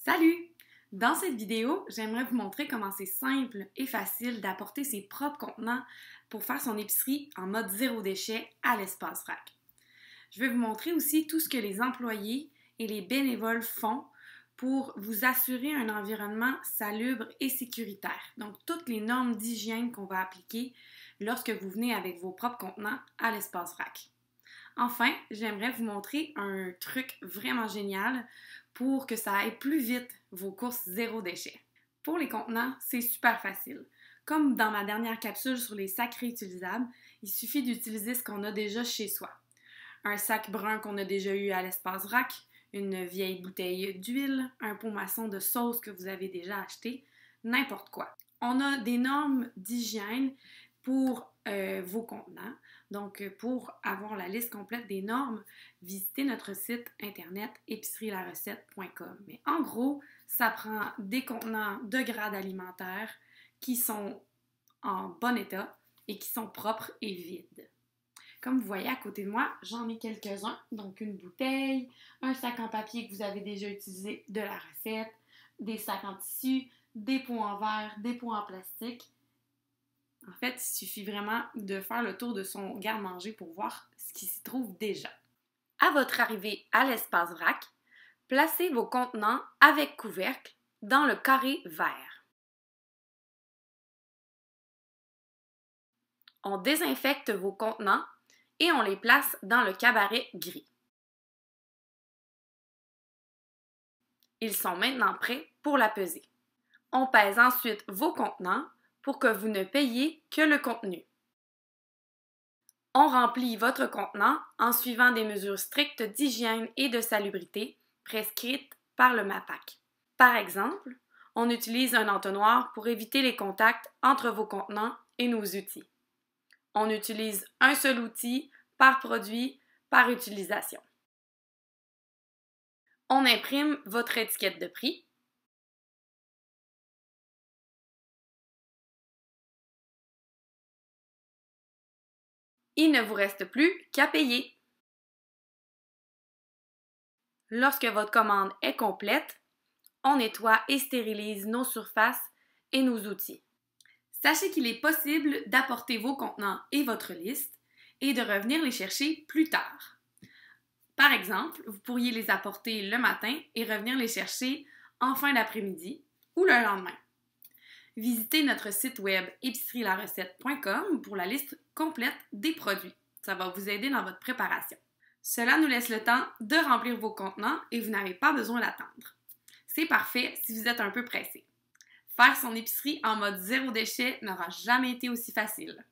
Salut! Dans cette vidéo, j'aimerais vous montrer comment c'est simple et facile d'apporter ses propres contenants pour faire son épicerie en mode zéro déchet à l'espace vrac. Je vais vous montrer aussi tout ce que les employés et les bénévoles font pour vous assurer un environnement salubre et sécuritaire. Donc, toutes les normes d'hygiène qu'on va appliquer lorsque vous venez avec vos propres contenants à l'espace vrac. Enfin, j'aimerais vous montrer un truc vraiment génial pour que ça aille plus vite vos courses zéro déchet. Pour les contenants, c'est super facile. Comme dans ma dernière capsule sur les sacs réutilisables, il suffit d'utiliser ce qu'on a déjà chez soi. Un sac brun qu'on a déjà eu à l'espace vrac, une vieille bouteille d'huile, un pot maçon de sauce que vous avez déjà acheté, n'importe quoi. On a des normes d'hygiène pour vos contenants. Donc, pour avoir la liste complète des normes, visitez notre site internet épicerielarrecette.com. Mais en gros, ça prend des contenants de grade alimentaire qui sont en bon état et qui sont propres et vides. Comme vous voyez à côté de moi, j'en ai quelques-uns. Donc, une bouteille, un sac en papier que vous avez déjà utilisé de la recette, des sacs en tissu, des pots en verre, des pots en plastique. En fait, il suffit vraiment de faire le tour de son garde-manger pour voir ce qui s'y trouve déjà. À votre arrivée à l'espace vrac, placez vos contenants avec couvercle dans le carré vert. On désinfecte vos contenants et on les place dans le cabaret gris. Ils sont maintenant prêts pour la pesée. On pèse ensuite vos contenants pour que vous ne payiez que le contenu. On remplit votre contenant en suivant des mesures strictes d'hygiène et de salubrité prescrites par le MAPAC. Par exemple, on utilise un entonnoir pour éviter les contacts entre vos contenants et nos outils. On utilise un seul outil par produit, par utilisation. On imprime votre étiquette de prix. Il ne vous reste plus qu'à payer. Lorsque votre commande est complète, on nettoie et stérilise nos surfaces et nos outils. Sachez qu'il est possible d'apporter vos contenants et votre liste et de revenir les chercher plus tard. Par exemple, vous pourriez les apporter le matin et revenir les chercher en fin d'après-midi ou le lendemain. Visitez notre site web épicerielarrecette.com pour la liste complète des produits. Ça va vous aider dans votre préparation. Cela nous laisse le temps de remplir vos contenants et vous n'avez pas besoin d'attendre. C'est parfait si vous êtes un peu pressé. Faire son épicerie en mode zéro déchet n'aura jamais été aussi facile.